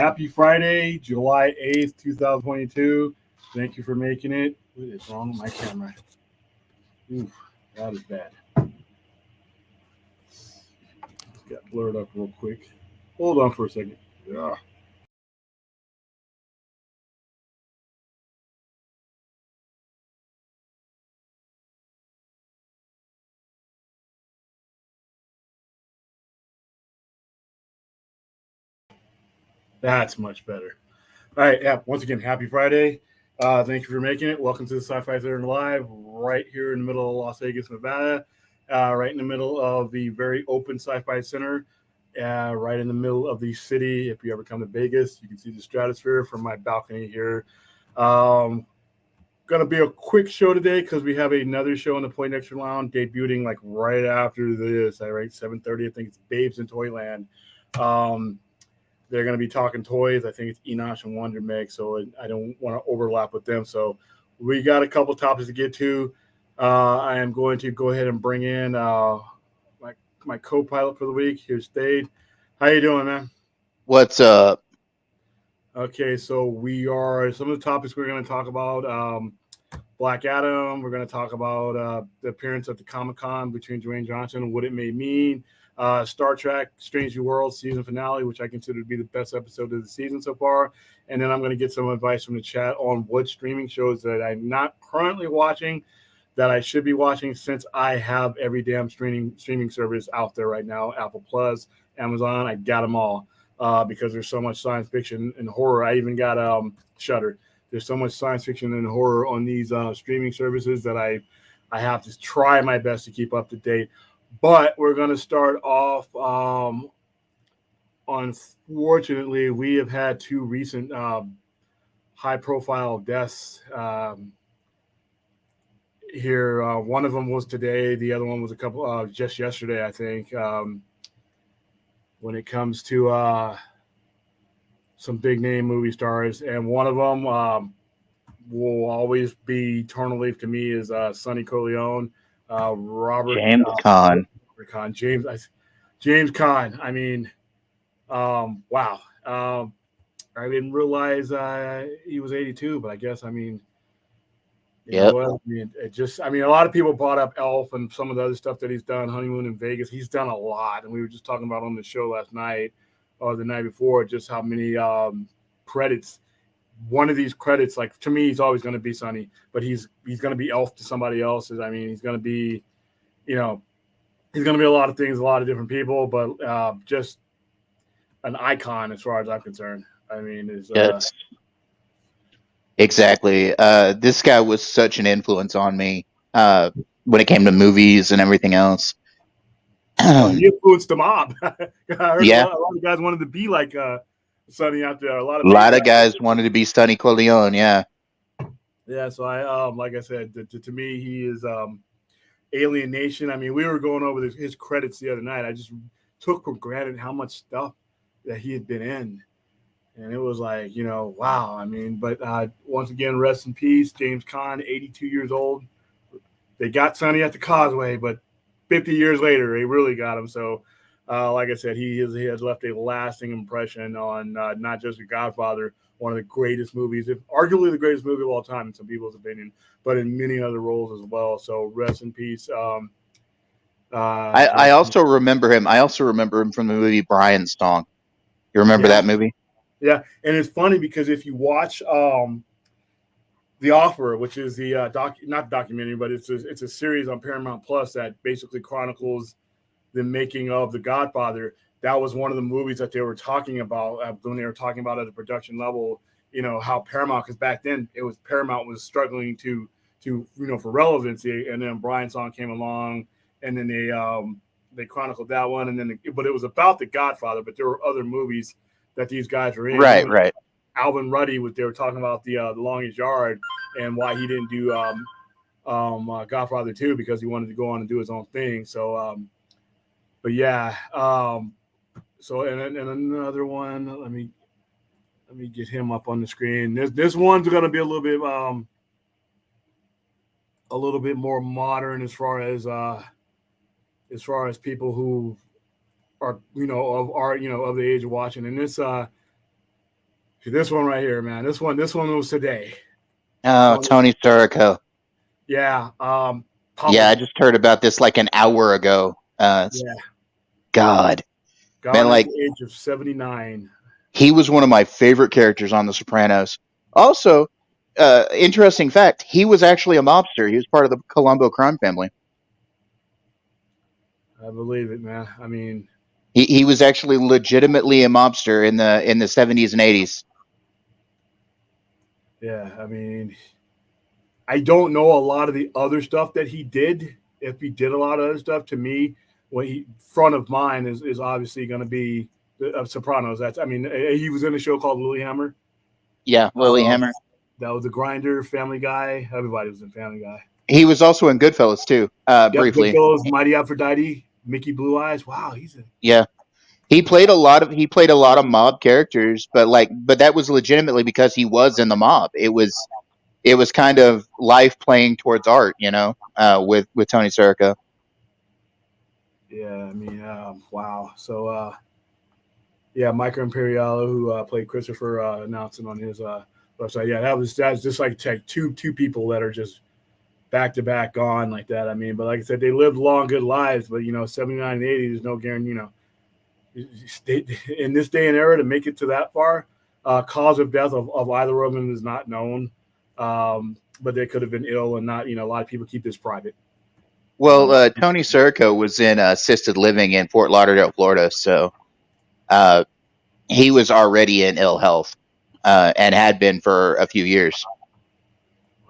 Happy Friday, July 8th, 2022. Thank you for making it. What is wrong with my camera? Oof, that is bad. Got blurred up real quick. Hold on for a second. Yeah. That's much better. All right, yeah. Once again, happy Friday. Thank you for making it. Welcome to the Sci-Fi Theater Live, right here in the middle of Las Vegas, Nevada, right in the middle of the very open Sci-Fi Center, right in the middle of the city. If you ever come to Vegas, you can see the stratosphere from my balcony here. Gonna be a quick show today because we have another show in the Poindexter Lounge debuting like right after this. Right, 7:30. I think it's Babes in Toyland. They're going to be talking toys. I think it's Enosh and Wonder Meg, so I don't want to overlap with them. So we got a couple topics to get to. I am going to go ahead and bring in my co-pilot for the week. Here's Dade. How you doing, man? What's up? Okay, so some of the topics we're going to talk about. Black Adam. We're going to talk about the appearance at the Comic-Con between Dwayne Johnson and what it may mean. Star Trek Strange New Worlds season finale, which I consider to be the best episode of the season so far. And then I'm going to get some advice from the chat on what streaming shows that I'm not currently watching that I should be watching, since I have every damn streaming service out there right now. Apple Plus, Amazon, I got them all because there's so much science fiction and horror. I even got Shudder. There's so much science fiction and horror on these streaming services that I have to try my best to keep up to date. But we're going to start off. Unfortunately, we have had two recent high-profile deaths here. One of them was today. The other one was just yesterday, I think. When it comes to some big-name movie stars, and one of them will always be eternally to me is Sonny Corleone. Robert James Caan. James Caan. I mean, wow. I didn't realize he was 82, but I guess, I mean, you know what? I mean, a lot of people brought up Elf and some of the other stuff that he's done, Honeymoon in Vegas. He's done a lot, and we were just talking about on the show last night or the night before just how many credits. One of these credits, like, to me, he's always going to be Sonny, but he's going to be Elf to somebody else's. I mean, he's going to be, he's going to be a lot of things, a lot of different people, but just an icon as far as I'm concerned. I mean, exactly. This guy was such an influence on me when it came to movies and everything else. He influenced the mob. I heard Yeah. a lot of guys wanted to be like Sonny out there. A lot of guys wanted to be Sonny Corleone. Yeah. Yeah. So I, like I said, to me, he is Alien Nation. I mean, we were going over his credits the other night. I just took for granted how much stuff that he had been in, and it was like, wow. I mean, but once again, rest in peace, James Caan, 82 years old. They got Sonny at the Causeway, but 50 years later, they really got him. So, like I said, he has left a lasting impression on not just The Godfather, one of the greatest movies, if arguably the greatest movie of all time in some people's opinion, but in many other roles as well. So rest in peace. I also remember him. I also remember him from the movie Brian's Song. You remember that movie? Yeah, and it's funny because if you watch The Offer, which is the not documentary, but it's a series on Paramount Plus that basically chronicles the making of The Godfather. That was one of the movies that they were talking about when they were talking about at the production level. How Paramount, because back then Paramount was struggling to for relevancy, and then Brian's Song came along, and then they chronicled that one, and then but it was about The Godfather, but there were other movies that these guys were in. Right. Alvin Ruddy, they were talking about the Longest Yard and why he didn't do Godfather 2 because he wanted to go on and do his own thing. So, but yeah. So and another one. Let me get him up on the screen. This one's going to be a little bit more modern as far as people who are of the age of watching. And this This one right here, man. This one was today. Oh, Tony Sirico. Yeah. Yeah, I just heard about this like an hour ago. Yeah. God. Gone Man, at like the age of 79. he was one of my favorite characters on The Sopranos. Also, interesting fact, he was actually a mobster. He was part of the Colombo crime family. I believe it, man. I mean, he was actually legitimately a mobster in the 70s and 80s. yeah, I mean, I don't know a lot of the other stuff that he did. If he did a lot of other stuff, to me, what he front of mind is obviously going to be the Sopranos. That's, I mean, he was in a show called Lilyhammer. Yeah, Lilyhammer. That was the Grinder, Family Guy. Everybody was in Family Guy. He was also in Goodfellas too, briefly. Goodfellas, Mighty Aphrodite, Mickey Blue Eyes. Wow, he's a Yeah. He played a lot of mob characters, but that was legitimately because he was in the mob. It was kind of life playing towards art, with Tony Sirico. yeah. I mean, wow. So yeah, Micro Imperialo, who played Christopher, announcing on his website. Yeah, that's just like two people that are just back to back gone like that. I mean, but like I said, they lived long, good lives. But 79 and 80, there's no guarantee. In this day and era, to make it to that far, cause of death of either of them is not known. But they could have been ill and not. A lot of people keep this private. Well, Tony Sirico was in assisted living in Fort Lauderdale, Florida, so he was already in ill health and had been for a few years.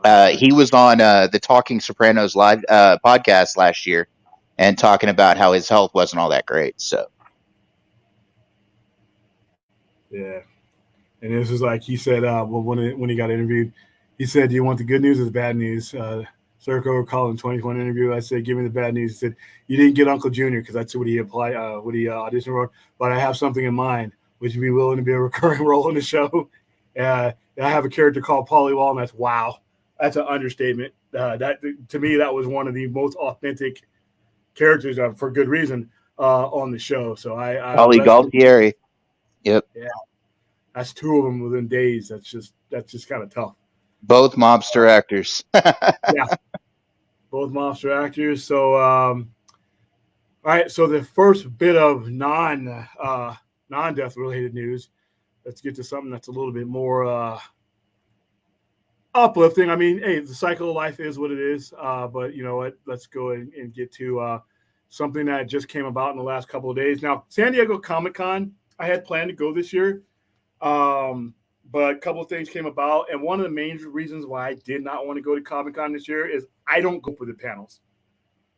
He was on the Talking Sopranos live podcast last year and talking about how his health wasn't all that great. So, yeah, and this is like he said. Well, when he got interviewed, he said, "Do you want the good news or the bad news?" Circo called in 2020 interview. I said, "Give me the bad news." He said, "You didn't get Uncle Junior because that's what he applied, what he auditioned for. But I have something in mind. Would you be willing to be a recurring role in the show?" I have a character called Polly Wall, and that's wow. That's an understatement. That to me, that was one of the most authentic characters, for good reason, on the show. So Ollie Galtieri. Yep. Yeah, that's two of them within days. That's just kind of tough. Both mobster actors. Yeah, both mobster actors. So, all right. So the first bit of non-death related news. Let's get to something that's a little bit more uplifting. I mean, hey, the cycle of life is what it is. But you know what? Let's go and get to something that just came about in the last couple of days. Now, San Diego Comic-Con, I had planned to go this year. But a couple of things came about, and one of the main reasons why I did not want to go to Comic-Con this year is I don't go for the panels.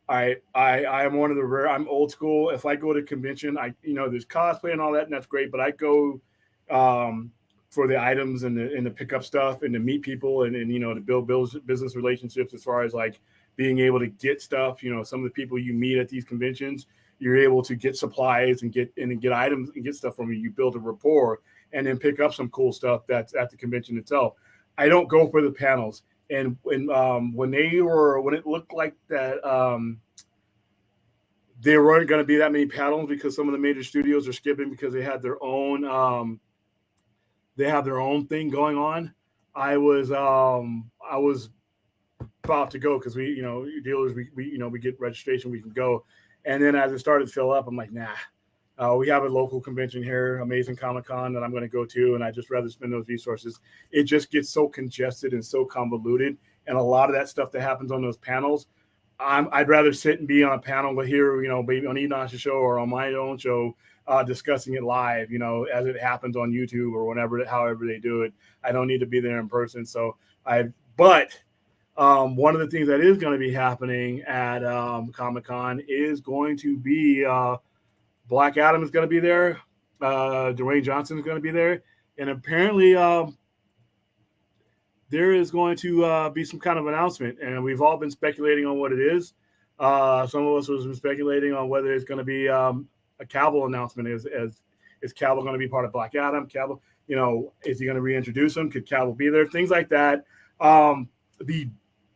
I am one of the rare. I'm old school. If I go to convention, there's cosplay and all that, and that's great. But I go for the items and the pickup stuff and to meet people and to build business relationships as far as like being able to get stuff. Some of the people you meet at these conventions, you're able to get supplies and get items and get stuff from you. You build a rapport and then pick up some cool stuff that's at the convention itself. I don't go for the panels. And when it looked like that there weren't going to be that many panels because some of the major studios are skipping because they had their own thing going on. I was about to go because we dealers we get registration, we can go. And then as it started to fill up, I'm like, nah. We have a local convention here, Amazing Comic-Con, that I'm going to go to, and I just rather spend those resources. It just gets so congested and so convoluted, and a lot of that stuff that happens on those panels, I'd rather sit and be on a panel with here, maybe on Enosh's show or on my own show, discussing it live, as it happens on YouTube or however they do it. I don't need to be there in person. So one of the things that is going to be happening at Comic-Con is going to be Black Adam is going to be there. Dwayne Johnson is going to be there. And apparently there is going to be some kind of announcement. And we've all been speculating on what it is. Some of us have been speculating on whether it's going to be a Cavill announcement. Is Cavill going to be part of Black Adam? Cavill, is he going to reintroduce him? Could Cavill be there? Things like that. The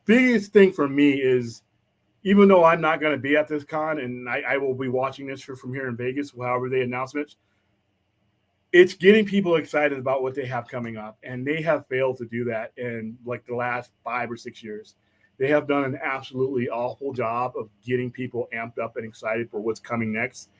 biggest thing for me is, even though I'm not going to be at this con and I will be watching this from here in Vegas, however they announce it, it's getting people excited about what they have coming up, and they have failed to do that in like the last 5 or 6 years. They have done an absolutely awful job of getting people amped up and excited for what's coming next,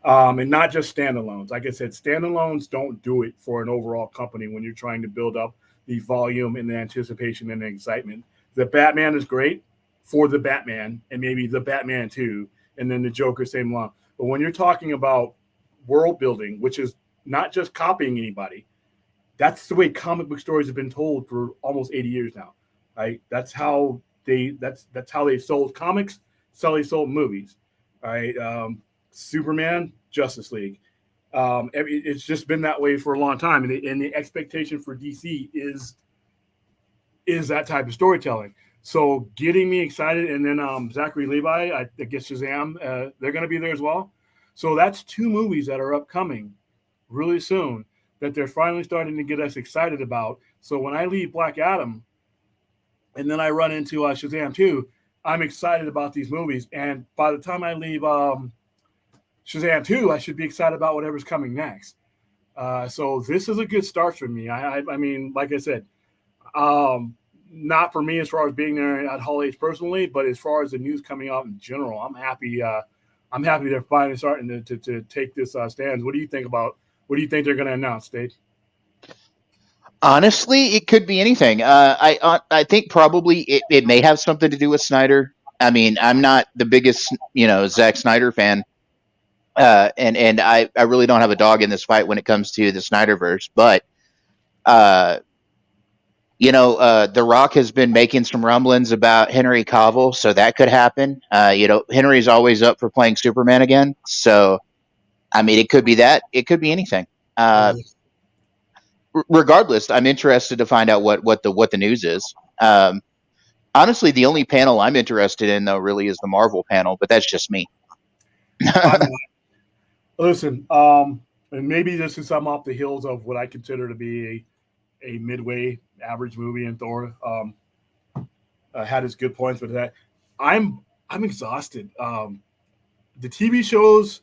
and not just standalones. Like I said, standalones don't do it for an overall company when you're trying to build up the volume and the anticipation and the excitement. The Batman is great for the Batman and maybe the Batman 2, and then the Joker same along. But when you're talking about world building, which is not just copying anybody, that's the way comic book stories have been told for almost 80 years now. Right? That's how they sold comics. That's how they sold movies. Right? Superman, Justice League. It's just been that way for a long time, and the expectation for DC is that type of storytelling. So getting me excited, and then Zachary Levi, I guess Shazam, they're going to be there as well. So that's 2 movies that are upcoming really soon that they're finally starting to get us excited about. So when I leave Black Adam, and then I run into Shazam 2, I'm excited about these movies. And by the time I leave Shazam 2, I should be excited about whatever's coming next. So this is a good start for me. I mean, like I said, not for me as far as being there at Hall H personally, but as far as the news coming out in general, I'm happy. I'm happy they're finally starting to take this stance. What do you think about? What do you think they're going to announce, Dave? Honestly, it could be anything. I think probably it may have something to do with Snyder. I mean, I'm not the biggest Zack Snyder fan, and I really don't have a dog in this fight when it comes to the Snyderverse. But The Rock has been making some rumblings about Henry Cavill, so that could happen. Henry's always up for playing Superman again, so I mean, it could be that. It could be anything. Regardless, I'm interested to find out what the news is. Honestly, the only panel I'm interested in, though, really is the Marvel panel, but that's just me. Listen, and maybe this is some off the heels of what I consider to be a midway average movie, and Thor had its good points with that. I'm exhausted. The TV shows,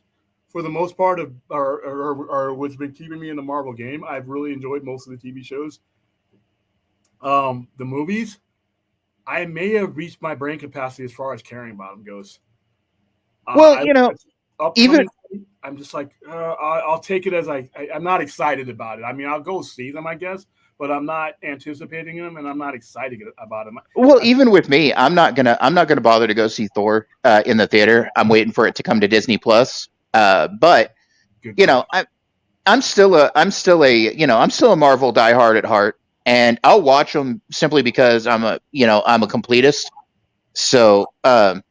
for the most part, are what's been keeping me in the Marvel game. I've really enjoyed most of the TV shows. The movies, I may have reached my brain capacity as far as caring about them goes. Well, even I'm just like, I'll take it as I'm not excited about it. I mean, I'll go see them, I guess, but I'm not anticipating them, and I'm not excited about them. Well, even with me, I'm not gonna bother to go see Thor in the theater. I'm waiting for it to come to Disney Plus. But I'm still a Marvel diehard at heart, and I'll watch them simply because I'm a completist. So I'm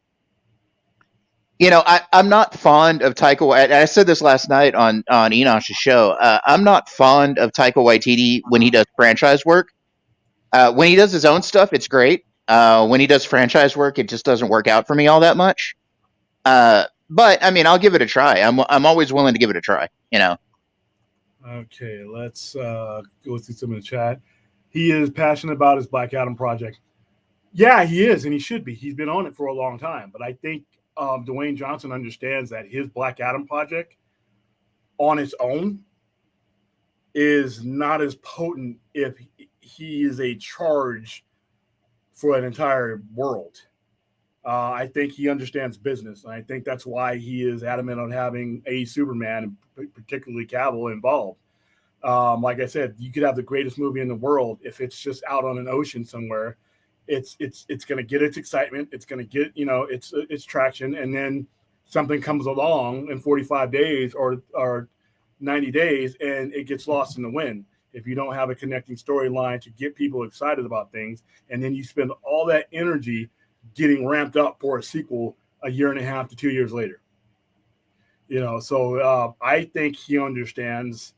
not fond of Taika Waititi. I said this last night on Enosh's show. I'm not fond of Taika Waititi when he does franchise work. When he does his own stuff, it's great. When he does franchise work, it just doesn't work out for me all that much. But I mean, I'll give it a try. I'm always willing to give it a try. Okay, let's go through some of the chat. He is passionate about his Black Adam project. Yeah, he is, and he should be. He's been on it for a long time. But I think Dwayne Johnson understands that his Black Adam project on its own is not as potent if he is a charge for an entire world. I think he understands business, and I think that's why he is adamant on having a Superman, particularly Cavill, involved. Like I said, you could have the greatest movie in the world if it's just out on an ocean somewhere. It's going to get its excitement. It's going to get its traction, and then something comes along in 45 days or 90 days, and it gets lost in the wind. If you don't have a connecting storyline to get people excited about things, and then you spend all that energy getting ramped up for a sequel a year and a half to 2 years later. So I think he understands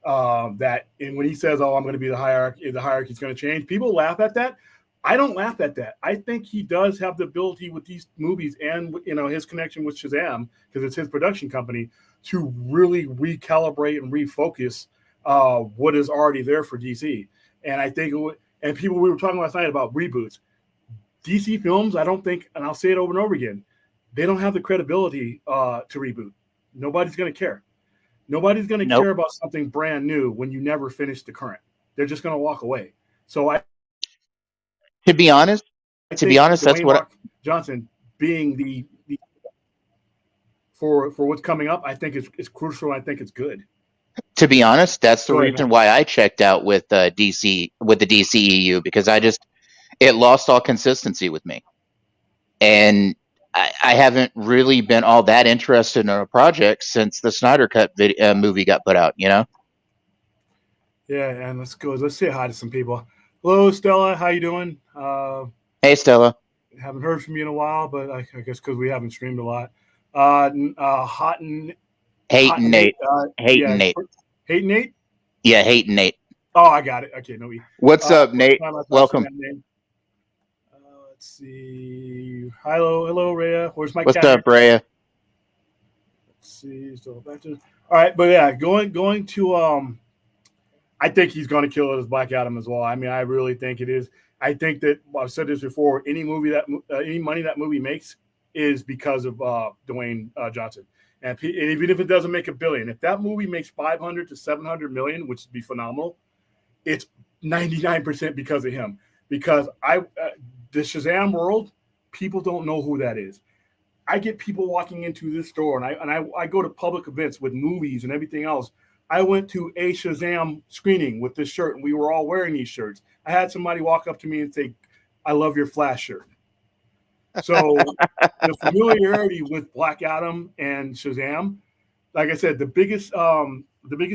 that. And when he says, "Oh, I'm going to be the hierarchy's going to change," people laugh at that. I don't laugh at that. I think he does have the ability with these movies and his connection with Shazam, because it's his production company, to really recalibrate and refocus what is already there for DC. And I think and people, we were talking last night about reboots. DC films, I don't think, and I'll say it over and over again, they don't have the credibility to reboot. Nobody's going to care. Nobody's going to Nope. care about something brand new when you never finish the current. They're just going to walk away. So To be honest, I think that's Dwayne what. Rock Johnson being the for what's coming up, I think it's crucial. I think it's good. To be honest, that's the Go ahead, reason man. why I checked out with DC with the DCEU, because it lost all consistency with me, and I haven't really been all that interested in a project since the Snyder Cut movie got put out. Yeah, and let's go. Let's say hi to some people. Hello, Stella. How you doing? Hey, Stella. Haven't heard from you in a while, but I guess because we haven't streamed a lot. Hot and Hating Nate. Nate. Hating Yeah, Nate. Hate Nate. Yeah, hating Nate. Oh, I got it. Okay, no, What's up, first Nate? time I thought Welcome. that name. Let's see. Hello, Rhea. Where's my What's cat? up, Rhea? Let's see. So back to. All right, but yeah, going to I think he's going to kill it as Black Adam as well. I mean, I really think it is. I think that I've said this before. Any money that movie makes is because of Dwayne Johnson. And even if it doesn't make $1 billion, if that movie makes 500 to 700 million, which would be phenomenal, it's 99% because of him. Because the Shazam world, people don't know who that is. I get people walking into this store, and I go to public events with movies and everything else. I went to a Shazam screening with this shirt, and we were all wearing these shirts. I had somebody walk up to me and say, "I love your Flash shirt." So the familiarity with Black Adam and Shazam, like I said, the biggest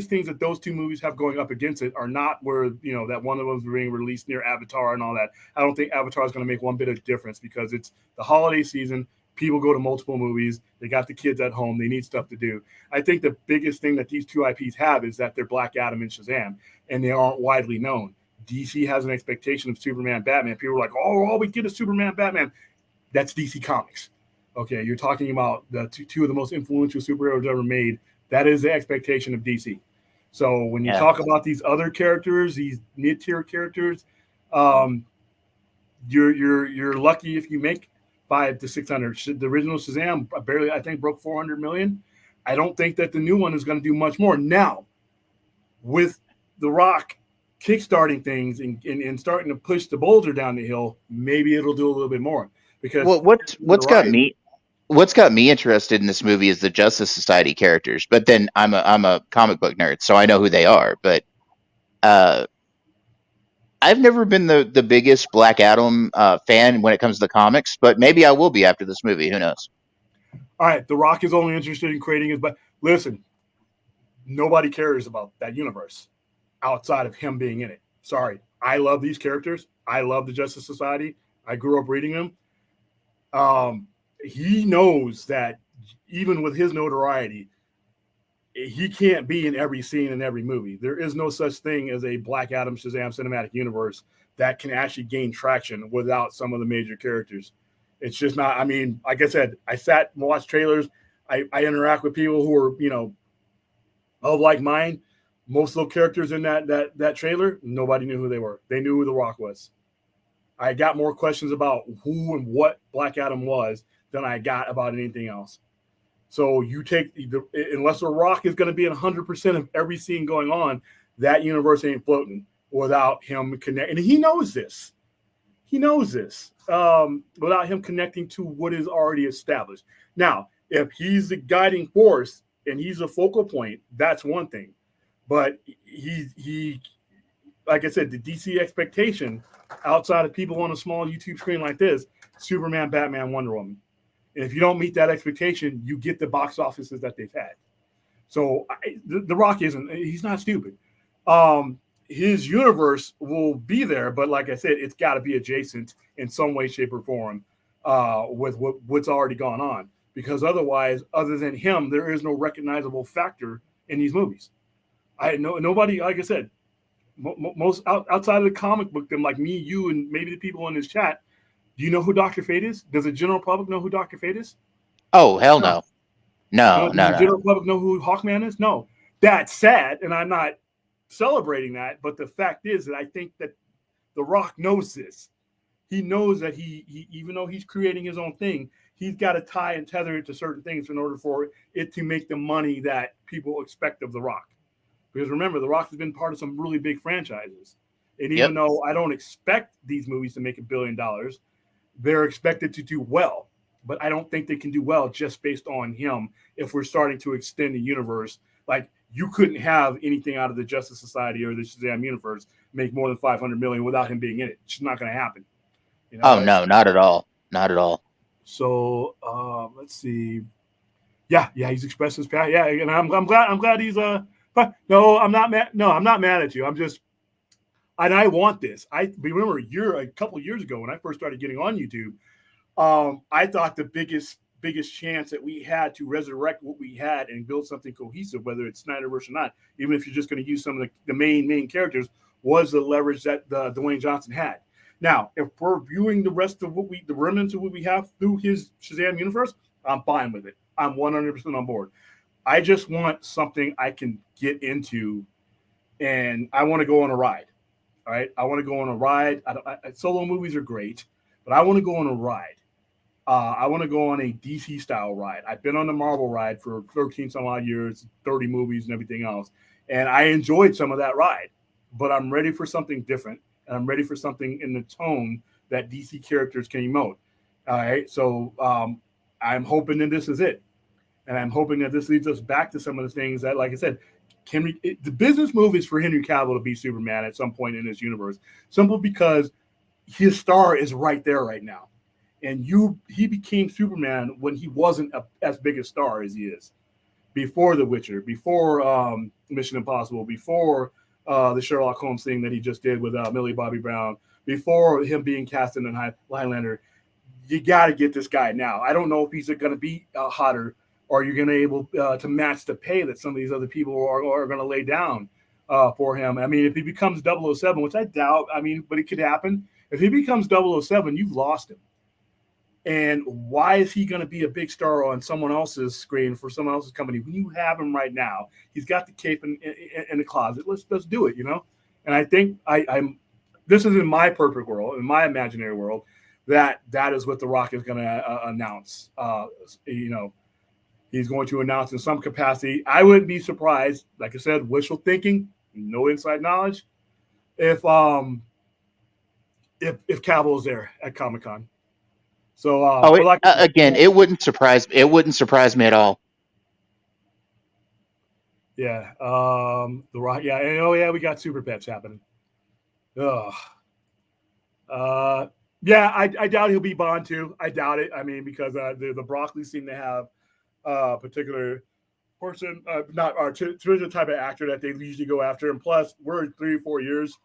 things that those two movies have going up against it are not where that one of them is being released near Avatar and all that. I don't think Avatar is going to make one bit of difference because it's the holiday season. People go to multiple movies. They got the kids at home. They need stuff to do. I think the biggest thing that these two IPs have is that they're Black Adam and Shazam, and they aren't widely known. DC has an expectation of Superman, Batman. People are like, "Oh, all we get is Superman, Batman." That's DC Comics. Okay, you're talking about the two of the most influential superheroes ever made. That is the expectation of DC. So when you talk about these other characters, these mid-tier characters, you're lucky if you make 500 to 600. The original Shazam barely, I think, broke 400 million. I don't think that the new one is going to do much more. Now, with The Rock kickstarting things and starting to push the boulder down the hill, maybe it'll do a little bit more. Because what's got me interested in this movie is the Justice Society characters. But then I'm a comic book nerd, so I know who they are. But I've never been the biggest Black Adam fan when it comes to the comics, but maybe I will be after this movie. Who knows? All right, The Rock is only interested in creating his. But listen, nobody cares about that universe outside of him being in it. Sorry, I love these characters. I love the Justice Society. I grew up reading them. He knows that even with his notoriety, he can't be in every scene in every movie. There is no such thing as a Black Adam Shazam cinematic universe that can actually gain traction without some of the major characters. It's just not. I mean, like I said, I sat and watched trailers. I interact with people who are of like mine. Most of the characters in that trailer, nobody knew who they were. They knew who The Rock was. I got more questions about who and what Black Adam was than I got about anything else. So you take unless The Rock is going to be in 100% of every scene going on, that universe ain't floating without him connecting. And he knows this. He knows this without him connecting to what is already established. Now, if he's the guiding force and he's a focal point, that's one thing. But he like I said, the DC expectation outside of people on a small YouTube screen like this, Superman, Batman, Wonder Woman. And if you don't meet that expectation, you get the box offices that they've had. So the Rock he's not stupid. His universe will be there, but like I said, it's got to be adjacent in some way, shape, or form with what's already gone on. Because otherwise, other than him, there is no recognizable factor in these movies. Nobody, like I said, most outside of the comic book, them like me, you, and maybe the people in this chat. Do you know who Dr. Fate is? Does the general public know who Dr. Fate is? Oh, hell no. No. Does the general public know who Hawkman is? No. That's sad, and I'm not celebrating that, but the fact is that I think that The Rock knows this. he knows that he even though he's creating his own thing, he's got to tie and tether it to certain things in order for it to make the money that people expect of The Rock. Because remember, The Rock has been part of some really big franchises. And even Yep. though I don't expect these movies to make $1 billion, they're expected to do well. But I don't think they can do well just based on him if we're starting to extend the universe. Like, you couldn't have anything out of the Justice Society or the Shazam universe make more than 500 million without him being in it. It's just not going to happen. Oh no, not at all. Not at all. So let's see. Yeah, he's expressed his passion. Yeah, and I'm glad he's But no, I'm not mad. No, I'm not mad at you. I'm just, and I want this. I remember a couple of years ago when I first started getting on YouTube. I thought the biggest chance that we had to resurrect what we had and build something cohesive, whether it's Snyderverse or not, even if you're just going to use some of the main characters, was the leverage that Dwayne Johnson had. Now, if we're viewing the rest of the remnants of what we have through his Shazam universe, I'm fine with it. I'm 100% on board. I just want something I can get into, and I want to go on a ride. All right, I want to go on a ride. Solo movies are great, but I want to go on a ride. I want to go on a DC style ride. I've been on the Marvel ride for 13 some odd years, 30 movies and everything else, and I enjoyed some of that ride. But I'm ready for something different, and I'm ready for something in the tone that DC characters can emote. All right, so I'm hoping that this is it, and I'm hoping that this leads us back to some of the things that, like I said, the business move is for Henry Cavill to be Superman at some point in this universe, simple because his star is right there right now. And he became Superman when he wasn't as big a star as he is. Before The Witcher, before Mission Impossible, before the Sherlock Holmes thing that he just did with Millie Bobby Brown, before him being cast in Highlander. You got to get this guy now. I don't know if he's going to be hotter, or you're going to be able to match the pay that some of these other people are going to lay down for him. I mean, if he becomes 007, which I doubt, but it could happen. If he becomes 007, you've lost him. And why is he going to be a big star on someone else's screen for someone else's company when you have him right now? He's got the cape in the closet. Let's do it, And I think I'm. This is in my perfect world, in my imaginary world, that is what The Rock is going to announce. He's going to announce in some capacity. I wouldn't be surprised, like I said, wishful thinking, no inside knowledge, if Cavill is there at Comic-Con. So, again, it wouldn't surprise me at all. Yeah, The Rock. Yeah, and we got Super Pets happening. Ugh. Yeah, I doubt he'll be Bond too. I doubt it. Because the Broccoli seem to have a particular person, not particular type of actor that they usually go after. And plus, we're 3 or 4 years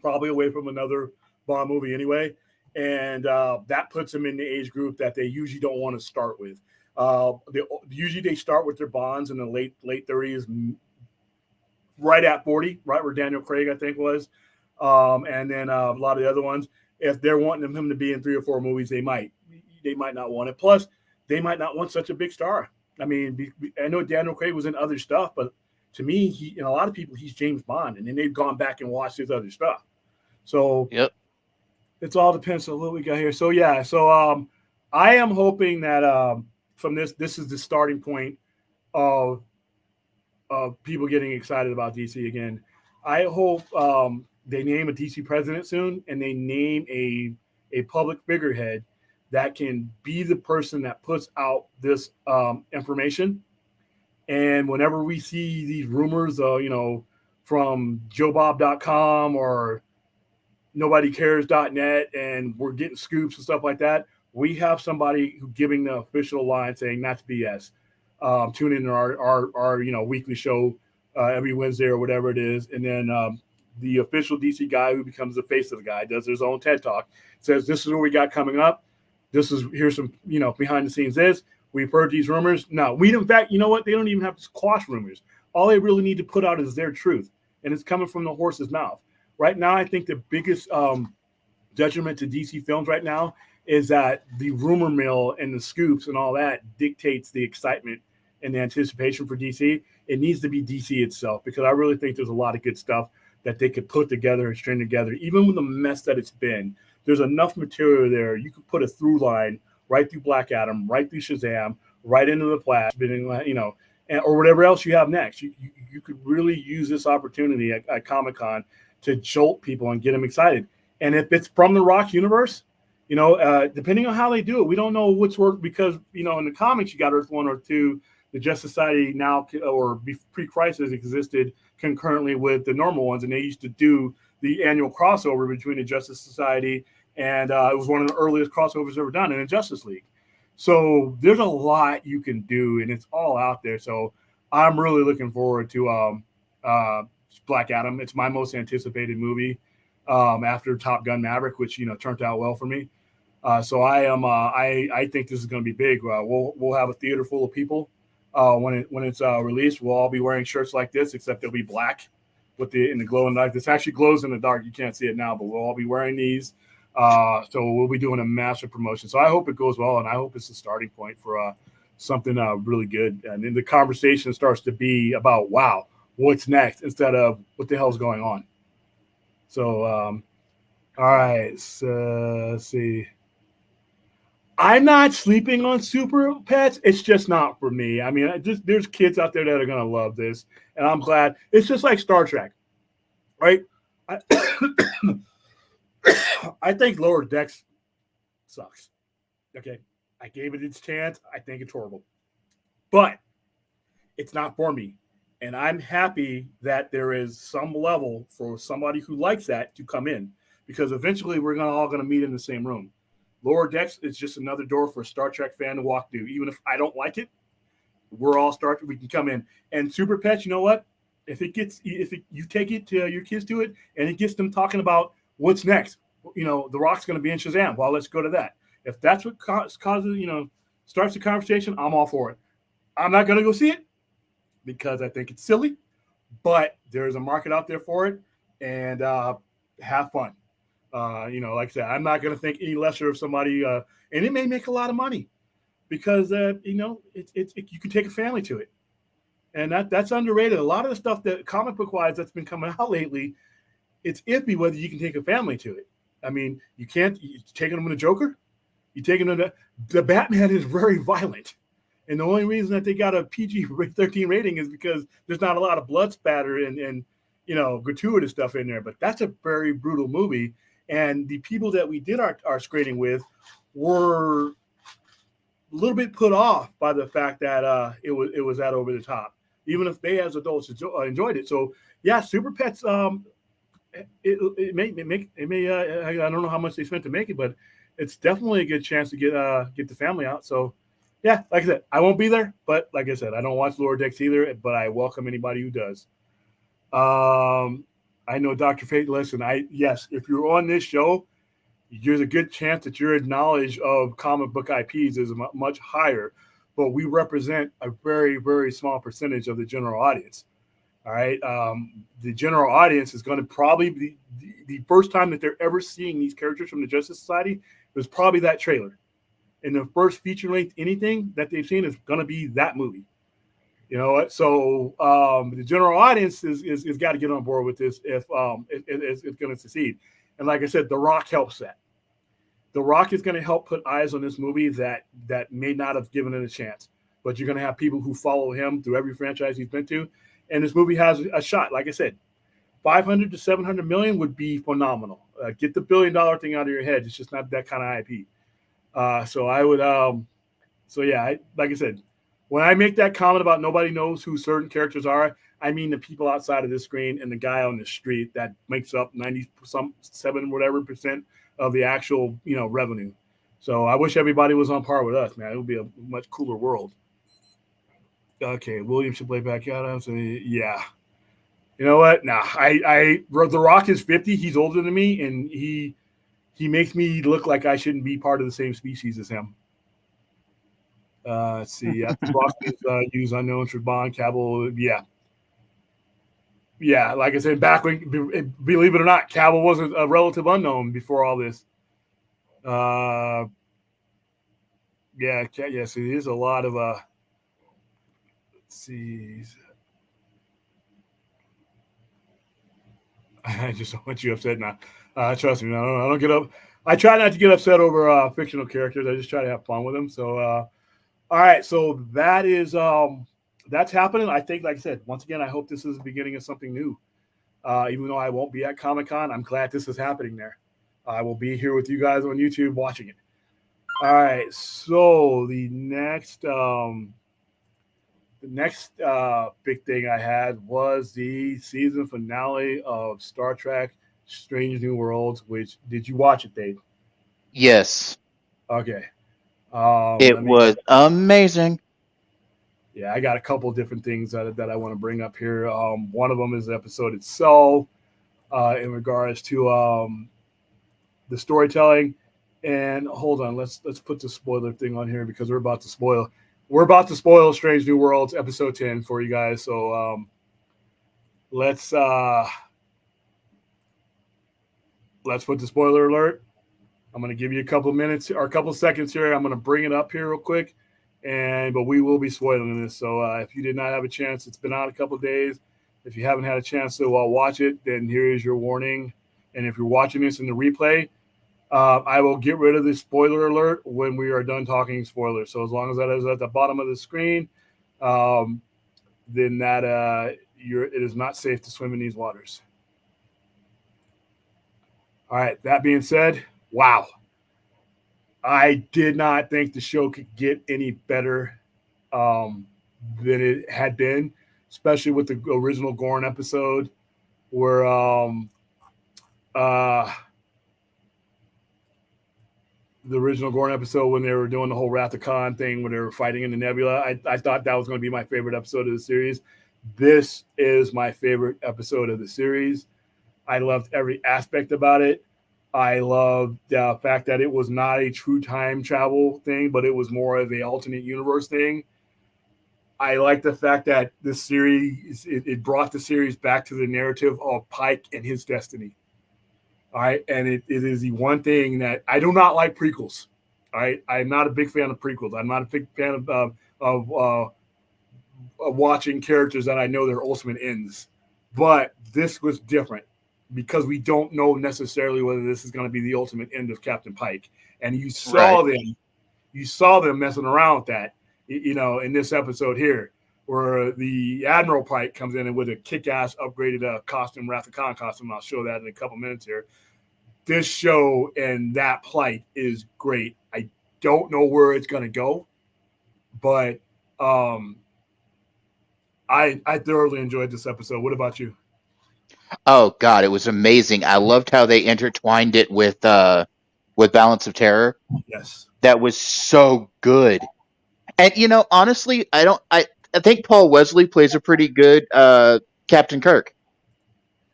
probably away from another Bond movie anyway. And that puts them in the age group that they usually don't want to start with. Usually they start with their Bonds in the late 30s, right at 40, right where Daniel Craig, I think, was. And then a lot of the other ones, if they're wanting him to be in 3 or 4 movies, they might not want it. Plus, they might not want such a big star. I know Daniel Craig was in other stuff, but to me, a lot of people, he's James Bond, and then they've gone back and watched his other stuff. So yep. It's all depends on what we got here. So yeah, I am hoping that from this is the starting point of people getting excited about DC again. I hope they name a DC president soon, and they name a public figurehead that can be the person that puts out this information. And whenever we see these rumors, from JoeBob.com or nobodycares.net, and we're getting scoops and stuff like that, we have somebody who giving the official line saying that's BS. Tune in to our weekly show every Wednesday or whatever it is, and then the official DC guy who becomes the face of the guy does his own TED talk, says this is what we got coming up. Here's some behind the scenes this. We've heard these rumors. No, in fact, you know what? They don't even have to squash rumors. All they really need to put out is their truth, and it's coming from the horse's mouth. Right now, I think the biggest detriment to DC films right now is that the rumor mill and the scoops and all that dictates the excitement and the anticipation for DC. It needs to be DC itself, because I really think there's a lot of good stuff that they could put together and string together, even with the mess that it's been. there's enough material there. You could put a through line right through Black Adam, right through Shazam, right into the Flash, or whatever else you have next. You could really use this opportunity at Comic Con to jolt people and get them excited. And if it's from the Rock universe, depending on how they do it, we don't know what's worked because, in the comics, you got Earth 1 or 2. The Justice Society now, or pre-crisis, existed concurrently with the normal ones, and they used to do the annual crossover between the Justice Society, and it was one of the earliest crossovers ever done in the Justice League. So there's a lot you can do, and it's all out there. So I'm really looking forward to Black Adam. It's my most anticipated movie after Top Gun Maverick, which turned out well for me. So I am. I think this is going to be big. We'll have a theater full of people when it's released. We'll all be wearing shirts like this, except they'll be black in the glow in the dark. This actually glows in the dark. You can't see it now, but we'll all be wearing these. So we'll be doing a massive promotion. So I hope it goes well, and I hope it's a starting point for something really good. And then the conversation starts to be about, wow, what's next, instead of what the hell's going on. So, all right. So, let's see. I'm not sleeping on Super Pets. It's just not for me. I mean, there's kids out there that are going to love this, and I'm glad. It's just like Star Trek, right? I think Lower Decks sucks. Okay. I gave it its chance. I think it's horrible. But it's not for me. And I'm happy that there is some level for somebody who likes that to come in, because eventually we're all going to meet in the same room. Lower Decks is just another door for a Star Trek fan to walk through. Even if I don't like it, we can come in. And Super Pets, you know what? If you take it to your kids to it, and it gets them talking about what's next, The Rock's going to be in Shazam. Well, let's go to that. If that's what causes, starts the conversation, I'm all for it. I'm not going to go see it because I think it's silly, but there's a market out there for it, and have fun. Like I said, I'm not going to think any lesser of somebody, and it may make a lot of money because you can take a family to it, and that's underrated. A lot of the stuff that comic book wise that's been coming out lately, it's iffy whether you can take a family to it. I mean, you taking them to the Joker, you taking them to the Batman is very violent, and the only reason that they got a PG-13 rating is because there's not a lot of blood spatter and gratuitous stuff in there. But that's a very brutal movie. And the people that we did our screening with were a little bit put off by the fact that it was that over the top, even if they as adults enjoyed it. So yeah, Super Pets. It may I don't know how much they spent to make it, but it's definitely a good chance to get the family out. So yeah, like I said, I won't be there, but like I said, I don't watch Lower Decks either, but I welcome anybody who does. I know Dr. Fate, listen, if you're on this show, there's a good chance that your knowledge of comic book IPs is much higher, but we represent a very, very small percentage of the general audience. All right. The general audience is going to probably be the first time that they're ever seeing these characters from the Justice Society was probably that trailer. And the first feature length anything that they've seen is going to be that movie. You know what? So the general audience is got to get on board with this if it's going to succeed. And like I said, The Rock helps that. The Rock is going to help put eyes on this movie that may not have given it a chance. But you're going to have people who follow him through every franchise he's been to. And this movie has a shot. Like I said, 500 to 700 million would be phenomenal. Get the $1 billion thing out of your head. It's just not that kind of IP. So I would, like I said, when I make that comment about nobody knows who certain characters are, I mean the people outside of the screen and the guy on the street that makes up 97% of the actual, revenue. So I wish everybody was on par with us, man. It would be a much cooler world. Okay, William should play back out. So yeah. You know what? Nah, The Rock is 50. He's older than me, and he makes me look like I shouldn't be part of the same species as him. Let's see. After Boston's use unknowns for Bond, Cavill, yeah. Yeah, like I said, back when, believe it or not, Cavill wasn't a relative unknown before all this. So there's a lot of let's see. I just don't want you upset now. Trust me, I don't get up. I try not to get upset over fictional characters. I just try to have fun with them. So, all right. So that is that's happening. I think, like I said, once again, I hope this is the beginning of something new. Even though I won't be at Comic-Con, I'm glad this is happening there. I will be here with you guys on YouTube watching it. All right. So the next big thing I had was the season finale of Star Trek Strange New Worlds, which did you watch it, Dave? Yes, Okay. it Let me was amazing. Yeah, I got a couple different things that I want to bring up here. One of them is the episode itself, in regards to the storytelling. And hold on, let's put the spoiler thing on here because we're about to spoil Strange New Worlds episode 10 for you guys. So let's put the spoiler alert. I'm going to give you a couple minutes or a couple seconds here. I'm going to bring it up here real quick, but we will be spoiling this. So if you did not have a chance, it's been out a couple of days. If you haven't had a chance to watch it, then here is your warning. And if you're watching this in the replay, I will get rid of the spoiler alert when we are done talking spoilers. So as long as that is at the bottom of the screen, then it is not safe to swim in these waters. All right. That being said, wow. I did not think the show could get any better than it had been, especially with the original Gorn episode where the original Gorn episode when they were doing the whole Wrath of Khan thing when they were fighting in the nebula. I thought that was going to be my favorite episode of the series. This is my favorite episode of the series. I loved every aspect about it. I loved the fact that it was not a true time travel thing, but it was more of a alternate universe thing. I like the fact that this series, it brought the series back to the narrative of Pike and his destiny. All right. And it is the one thing that I do not like prequels. All right. I'm not a big fan of prequels. I'm not a big fan of watching characters that I know their ultimate ends. But this was different because we don't know necessarily whether this is going to be the ultimate end of Captain Pike. And you saw them messing around with that, in this episode here, where the Admiral Pike comes in and with a kick-ass upgraded costume, Wrath of Khan costume. I'll show that in a couple minutes here. This show and that plight is great. I don't know where it's going to go, but I thoroughly enjoyed this episode. What about you? Oh God, it was amazing. I loved how they intertwined it with Balance of Terror. Yes. That was so good. And honestly, I think Paul Wesley plays a pretty good Captain Kirk.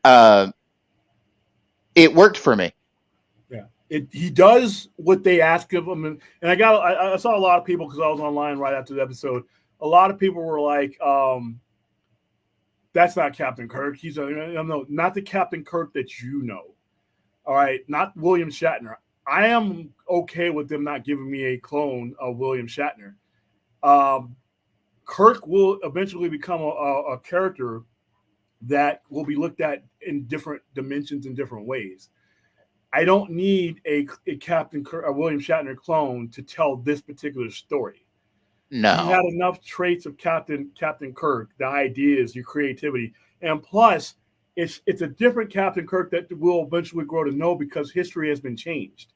It worked for me. Yeah. He does what they ask of him, and I saw a lot of people because I was online right after the episode. A lot of people were like, "That's not Captain Kirk. He's no, not the Captain Kirk that you know." All right, not William Shatner. I am okay with them not giving me a clone of William Shatner. Kirk will eventually become a character that will be looked at in different dimensions in different ways. I don't need a Captain Kirk, a William Shatner clone to tell this particular story. No. He had enough traits of Captain Kirk, the ideas, your creativity, and plus, it's a different Captain Kirk that we'll eventually grow to know because history has been changed.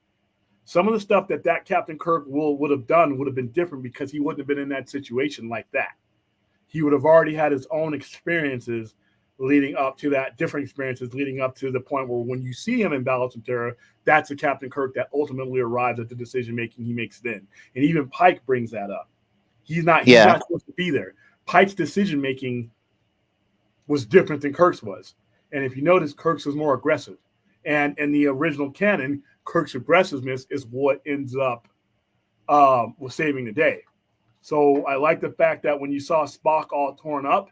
Some of the stuff that Captain Kirk would have done would have been different because he wouldn't have been in that situation like that. He would have already had his own experiences leading up to that, different experiences leading up to the point where when you see him in Balance of Terror, that's the Captain Kirk that ultimately arrives at the decision making he makes then. And even Pike brings that up. He's not supposed to be there. Pike's decision making was different than Kirk's was. And if you notice, Kirk's was more aggressive. And in the original canon, Kirk's aggressiveness is what ends up was saving the day. So I like the fact that when you saw Spock all torn up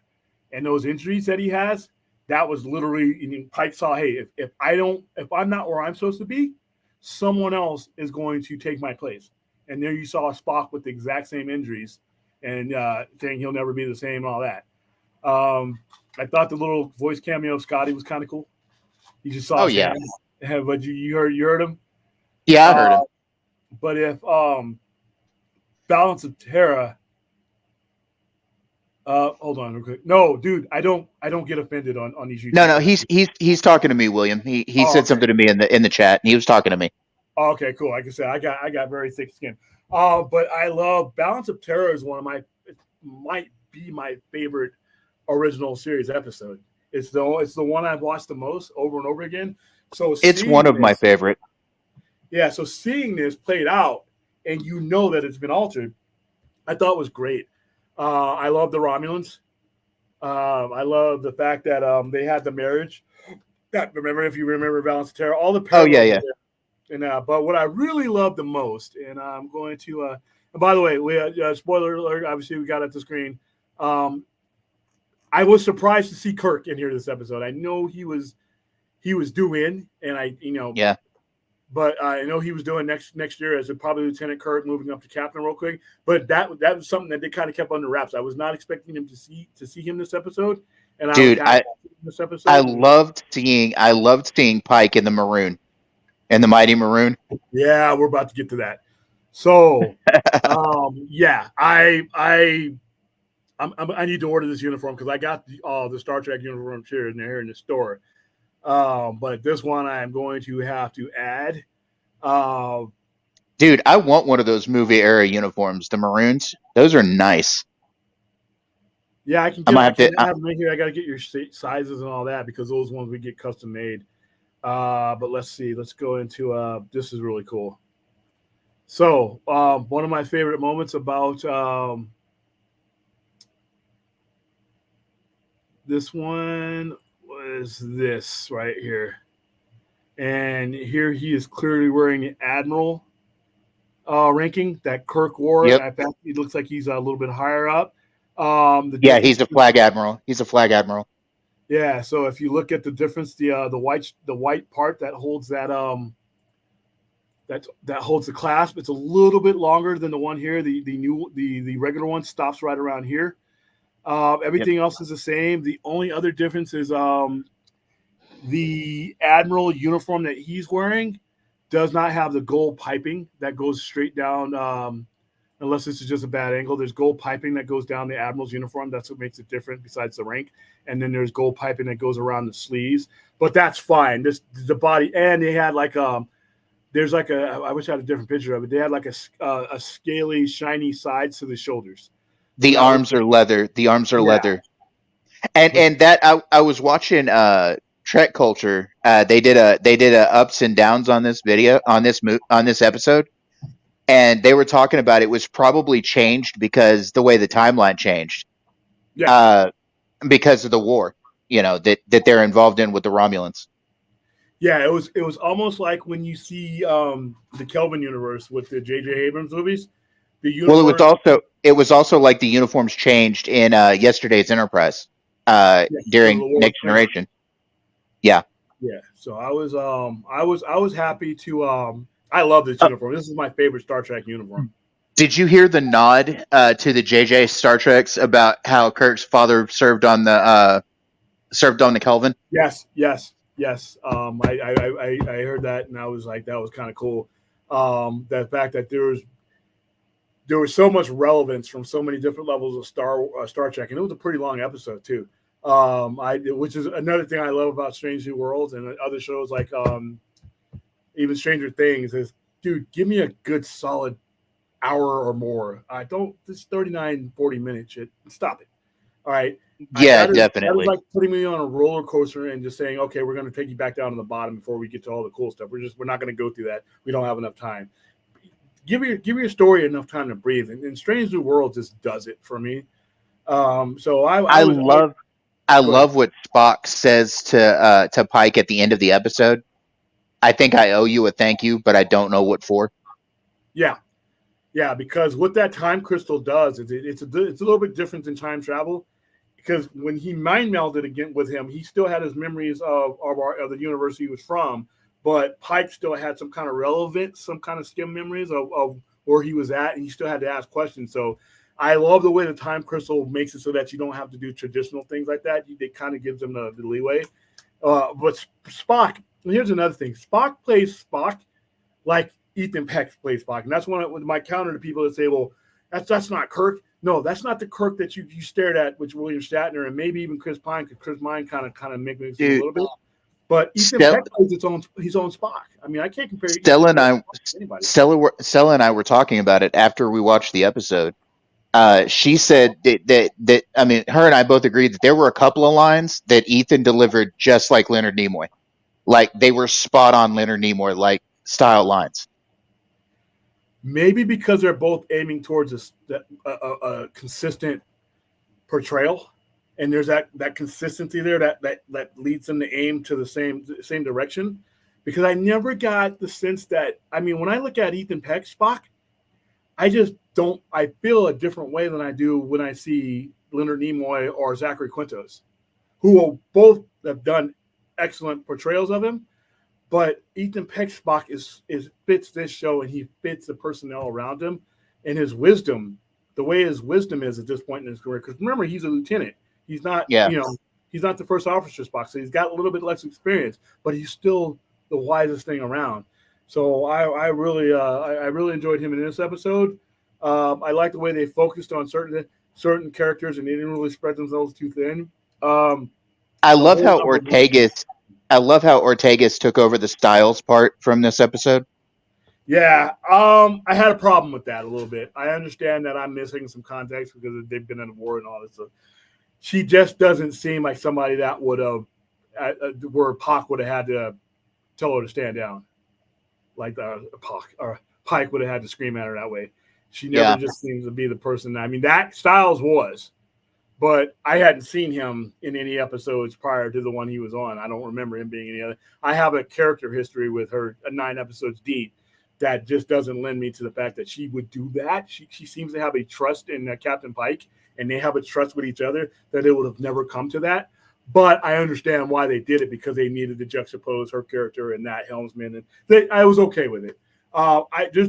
and those injuries that he has, that was literally, Pike saw, hey, if I'm not where I'm supposed to be, someone else is going to take my place. And there you saw Spock with the exact same injuries and saying he'll never be the same and all that. I thought the little voice cameo of Scotty was kind of cool. You just saw his hand, but you heard him. Yeah, I heard him. But if Balance of Terra, hold on real quick. No, dude, I don't get offended on these YouTube No, channels. he's talking to me, William. He Oh, said okay. something to me in the chat, and he was talking to me. Oh, okay, cool. Like I said, I got very thick skin. But I love Balance of Terror is one of might be my favorite original series episode. It's the one I've watched the most over and over again. So It's one of my favorite. Yeah, so seeing this played out, and you know that it's been altered, I thought was great. I love the Romulans. I love the fact that they had the marriage. Remember, if you remember Balance of Terror, all the Oh parallels. yeah. And but what I really love the most, and I'm going to, and by the way, we spoiler alert. Obviously, we got it at the screen. I was surprised to see Kirk in here this episode. I know he was due in, and Yeah. but I know he was doing next year as probably Lieutenant Kirk, moving up to captain real quick. But that was something that they kind of kept under wraps. I was not expecting him to see him this episode, and Dude, I was happy to see him this episode. I loved seeing Pike in the maroon, in the Mighty Maroon. Yeah, we're about to get to that. So, yeah, I need to order this uniform because I got the Star Trek uniform here in the store. But this one I am going to have to add. Dude, I want one of those movie era uniforms, the maroons. Those are nice. Yeah, I can I get. might I have can to. have them in here. I got to get your sizes and all that because those ones we get custom made. But let's see. Let's go into. This is really cool. So, one of my favorite moments about this one was this right here. And here he is clearly wearing an admiral ranking that Kirk wore. Yep. I think it looks like he's a little bit higher up. Yeah, he's a flag admiral. He's a flag admiral. Yeah, so if you look at the difference, the white part that holds that that holds the clasp, it's a little bit longer than the one here. The regular one stops right around here. Everything else is the same. The only other difference is the admiral uniform that he's wearing does not have the gold piping that goes straight down. Unless this is just a bad angle, there's gold piping that goes down the admiral's uniform. That's what makes it different besides the rank. And then there's gold piping that goes around the sleeves. But that's fine. The body, and they had like there's like I wish I had a different picture of it. They had like a scaly, shiny sides to the shoulders. The arms are leather. The arms are leather. And that I was watching Trek Culture. They did a ups and downs on this video on this episode, and they were talking about it was probably changed because the way the timeline changed. Yeah. Because of the war, that they're involved in with the Romulans. Yeah, it was almost like when you see the Kelvin universe with the J.J. Abrams movies. Well, it was also like the uniforms changed in yesterday's Enterprise during Next Generation. Yeah. Yeah. So I was happy to I love this uniform. This is my favorite Star Trek uniform. Did you hear the nod to the JJ Star Treks about how Kirk's father served on the Kelvin? Yes. I heard that, and I was like, that was kind of cool. The fact that there was so much relevance from so many different levels of Star Trek, and it was a pretty long episode too. Which is another thing I love about Strange New Worlds and other shows like even Stranger Things is, dude, give me a good solid hour or more. I don't this 39, 40 minute shit. Stop it. All right. Yeah, definitely. That was like putting me on a roller coaster and just saying, okay, we're going to take you back down to the bottom before we get to all the cool stuff. We're not going to go through that. We don't have enough time. Give your story enough time to breathe. And Strange New World just does it for me. So I love what Spock says to Pike at the end of the episode. I think I owe you a thank you, but I don't know what for. Yeah, because what that time crystal does is it's a little bit different than time travel. Because when he mind melded again with him, he still had his memories of the universe he was from, but Pike still had some kind of relevance, some kind of skim memories of where he was at, and he still had to ask questions. So I love the way the time crystal makes it so that you don't have to do traditional things like that. It kind of gives them the leeway. But Spock, here's another thing. Spock plays Spock like Ethan Peck plays Spock, and that's one of my counter to people that say, "Well, that's not Kirk." No, that's not the Kirk that you stared at, which William Shatner and maybe even Chris Pine, because Chris Pine kind of mimics him a Dude, little bit. But Ethan Peck plays his own Spock. I mean, I can't compare Stella Ethan and Peck I, to anybody. Stella and I were talking about it after we watched the episode. She said that I mean, her and I both agreed that there were a couple of lines that Ethan delivered just like Leonard Nimoy, like they were spot on Leonard Nimoy like style lines. Maybe because they're both aiming towards a consistent portrayal, and there's that consistency there that leads them to aim to the same direction. Because I never got the sense that, I mean, when I look at Ethan Peck Spock, I just don't. I feel a different way than I do when I see Leonard Nimoy or Zachary Quintos, who both have done excellent portrayals of him. But Ethan Peck Spock is fits this show, and he fits the personnel around him, and his wisdom, the way his wisdom is at this point in his career. Because remember, he's a lieutenant. He's not, he's not the first officer Spock, so he's got a little bit less experience, but he's still the wisest thing around. So I really enjoyed him in this episode. I like the way they focused on certain characters and they didn't really spread themselves too thin. I love how Ortegas took over the Styles part from this episode. Yeah, I had a problem with that a little bit. I understand that I'm missing some context because they've been in a war and all this stuff. She just doesn't seem like somebody that would have, where Pac would have had to tell her to stand down, like Pike would have had to scream at her that way. She never just seems to be the person. I mean, that Styles was, but I hadn't seen him in any episodes prior to the one he was on. I don't remember him being any other. I have a character history with her, 9 episodes deep, that just doesn't lend me to the fact that she would do that. She seems to have a trust in Captain Pike, and they have a trust with each other that it would have never come to that. But I understand why they did it, because they needed to juxtapose her character and that helmsman, and I was okay with it.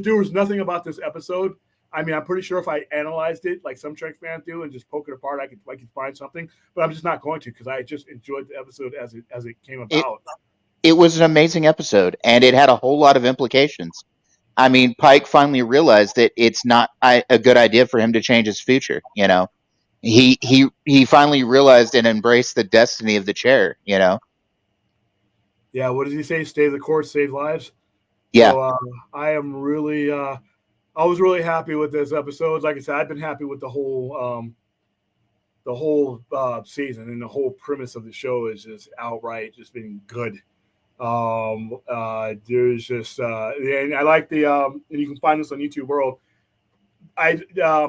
There was nothing about this episode. I mean, I'm pretty sure if I analyzed it like some Trek fans do and just poke it apart, I could find something. But I'm just not going to, because I just enjoyed the episode as it came about. It was an amazing episode, and it had a whole lot of implications. I mean, Pike finally realized that it's not a good idea for him to change his future. You know, he finally realized and embraced the destiny of the chair. You know. Yeah. What does he say? Stay the course, save lives. Yeah. So I am really. I was really happy with this episode. Like I said, I've been happy with the whole season, and the whole premise of the show is just outright just being good. There's just and I like the and you can find this on YouTube World.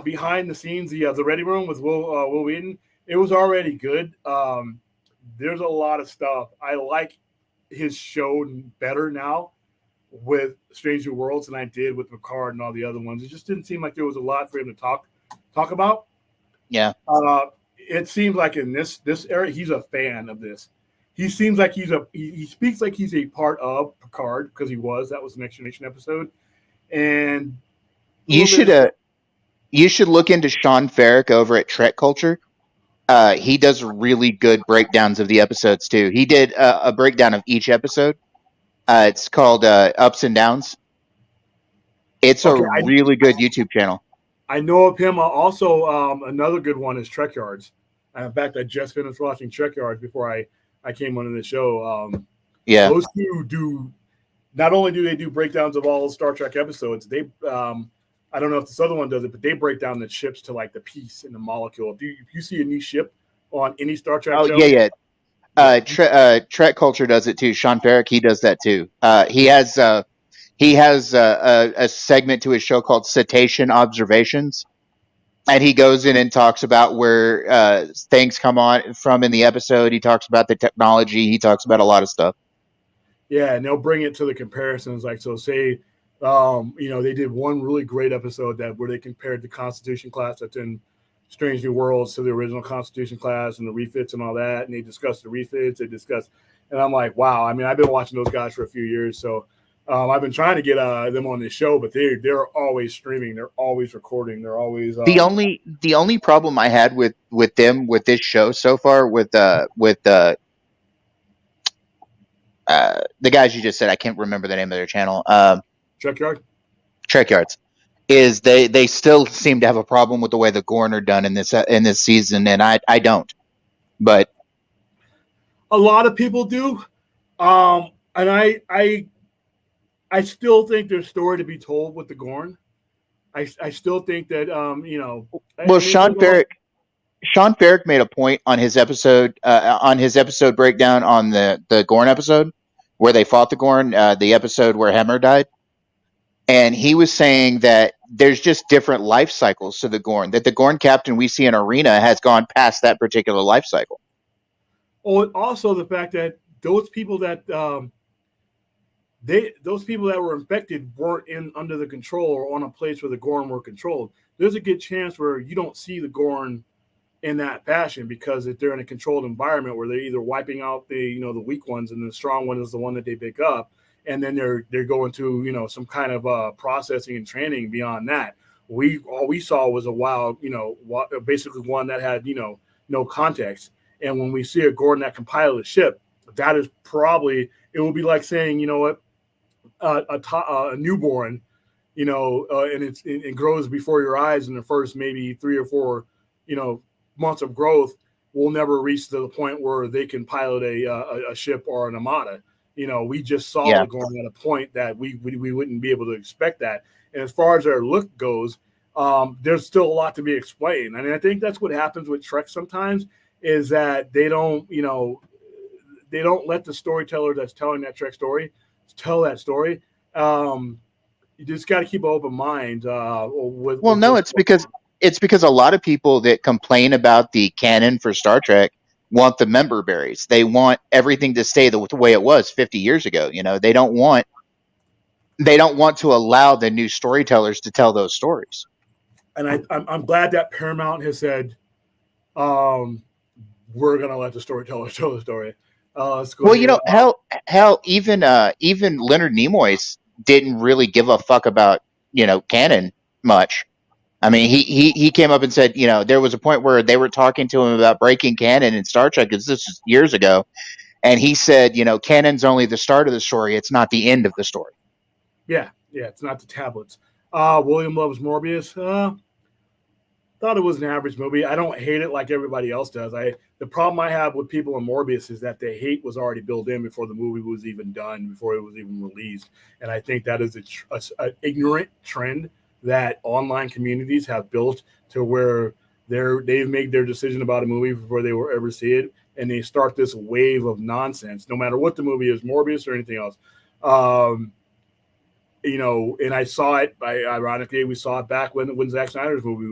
Behind the scenes, the Ready Room with Will Wheaton, it was already good. There's a lot of stuff. I like his show better now with Strange New Worlds than I did with Picard and all the other ones. It just didn't seem like there was a lot for him to talk about. Yeah. It seems like in this era, he's a fan of this. He seems like he speaks like he's a part of Picard, because he was. That was the Next Generation episode. And you should look into Sean Ferrick over at Trek Culture. He does really good breakdowns of the episodes too. He did a breakdown of each episode. It's called Ups and Downs. It's a really good YouTube channel. I know of him. Also, another good one is Trek Yards. In fact, I just finished watching Trek Yards before I came onto the show. Those two do. Not only do they do breakdowns of all Star Trek episodes, they I don't know if this other one does it, but they break down the ships to like the piece and the molecule. If you see a new ship on any Star Trek show, Trek Culture does it too. Sean Ferrick, he does that too. He has a segment to his show called Cetacean Observations, and he goes in and talks about where things come on from in the episode. He talks about the technology. He talks about a lot of stuff. Yeah, and they'll bring it to the comparisons. Like, so say, they did one really great episode where they compared the Constitution class that's in Strange New Worlds to the original Constitution class and the refits and all that. And they discussed the refits. And I'm like, wow. I mean, I've been watching those guys for a few years. So I've been trying to get them on this show, but they're always streaming. They're always recording. They're always the only problem I had with them with this show so far with the guys you just said, I can't remember the name of their channel. Trek Trek yards. Is they still seem to have a problem with the way the Gorn are done in this season, and I don't. But a lot of people do, and I still think there's story to be told with the Gorn. I still think that well, and Sean Ferrick made a point on his episode breakdown on the Gorn episode where they fought the Gorn, the episode where Hemmer died. And he was saying that there's just different life cycles to the Gorn, that the Gorn captain we see in Arena has gone past that particular life cycle. Oh, also the fact that those people that were infected weren't under the control or on a place where the Gorn were controlled. There's a good chance where you don't see the Gorn in that fashion because if they're in a controlled environment where they're either wiping out the weak ones and the strong one is the one that they pick up, and then they're going to some kind of processing and training beyond that. All we saw was a wild, basically one that had no context. And when we see a Gorn that can pilot a ship, that is probably, it would be like saying, a newborn, and it grows before your eyes in the first maybe 3 or 4, months of growth will never reach to the point where they can pilot a ship or an armada. We just saw it going at a point that we wouldn't be able to expect that. And as far as their look goes, there's still a lot to be explained. I mean, I think that's what happens with Trek sometimes is that they don't let the storyteller that's telling that Trek story tell that story. You just got to keep an open mind. It's because a lot of people that complain about the canon for Star Trek want the member berries. They want everything to stay the way it was 50 years ago. They don't want to allow the new storytellers to tell those stories. And I'm glad that Paramount has said, we're going to let the storyteller tell the story. Hell, even Leonard Nimoy didn't really give a fuck about canon much. I mean, he came up and said, there was a point where they were talking to him about breaking canon in Star Trek, because this was years ago, and he said, canon's only the start of the story; it's not the end of the story. Yeah, it's not the tablets. William loves Morbius. Thought it was an average movie. I don't hate it like everybody else does. The problem I have with people in Morbius is that the hate was already built in before the movie was even done, before it was even released, and I think that is an ignorant trend that online communities have built to where they've made their decision about a movie before they will ever see it, and they start this wave of nonsense, no matter what the movie is, Morbius or anything else. And I saw it. Ironically, we saw it back when Zack Snyder's movie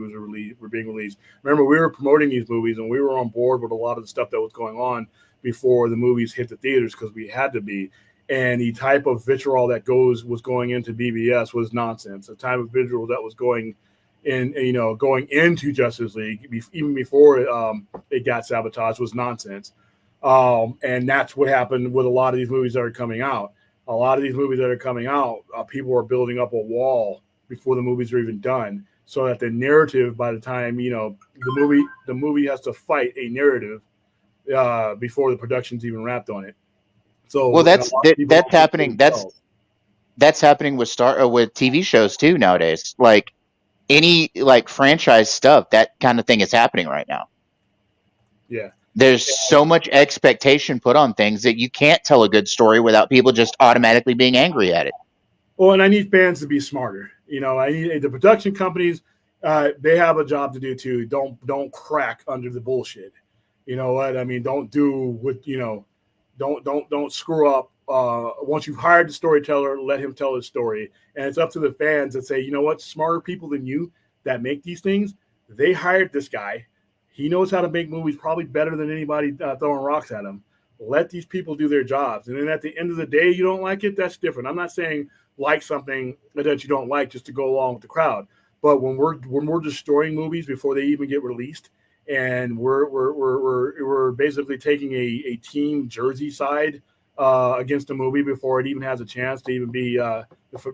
were being released. Remember, we were promoting these movies, and we were on board with a lot of the stuff that was going on before the movies hit the theaters because we had to be. And the type of vitriol that was going into BBS was nonsense. The type of vitriol that was going into Justice League, even before it got sabotaged, was nonsense. And that's what happened with a lot of these movies that are coming out. A lot of these movies that are coming out, people are building up a wall before the movies are even done, so that the narrative, by the time the movie has to fight a narrative before the production's even wrapped on it. So that's happening. That's happening with TV shows too nowadays. Like any franchise stuff, that kind of thing is happening right now. Yeah. There's so much expectation put on things that you can't tell a good story without people just automatically being angry at it. Well, and I need fans to be smarter. I need the production companies. They have a job to do too. Don't crack under the bullshit. You know what I mean? Don't do what Don't screw up. Once you've hired the storyteller, let him tell his story. And it's up to the fans that say, you know what, smarter people than you that make these things, they hired this guy. He knows how to make movies probably better than anybody throwing rocks at him. Let these people do their jobs. And then at the end of the day, you don't like it, that's different. I'm not saying like something that you don't like just to go along with the crowd. But when we're destroying movies before they even get released, and we're basically taking a team jersey side against a movie before it even has a chance to even be the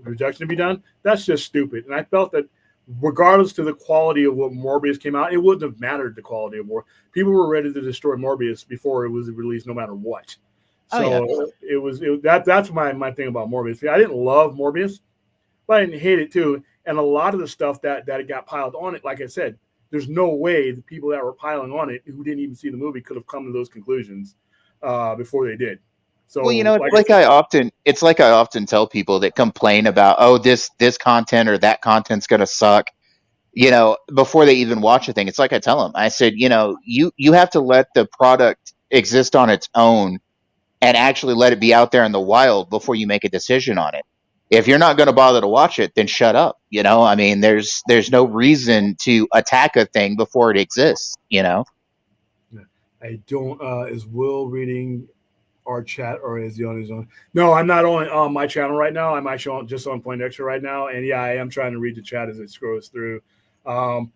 projection to be done, that's just stupid. And I felt that regardless to the quality of what Morbius came out, it wouldn't have mattered the quality of Morbius. People were ready to destroy Morbius before it was released, no matter what. So that's my thing about Morbius. I didn't love Morbius. but I didn't hate it too. And a lot of the stuff that it got piled on it, like I said, there's no way the people that were piling on it who didn't even see the movie could have come to those conclusions before they did. So, Well, like I said, it's like I often tell people that complain about, oh, this content or that content's gonna suck, before they even watch a thing. It's like I tell them, I said, you have to let the product exist on its own and actually let it be out there in the wild before you make a decision on it. If you're not going to bother to watch it, then shut up. I mean, there's no reason to attack a thing before it exists. I don't. Is Will reading our chat or is he on his own? No, I'm not on my channel right now. I'm actually just on Point Extra right now, and yeah, I am trying to read the chat as it scrolls through. I'm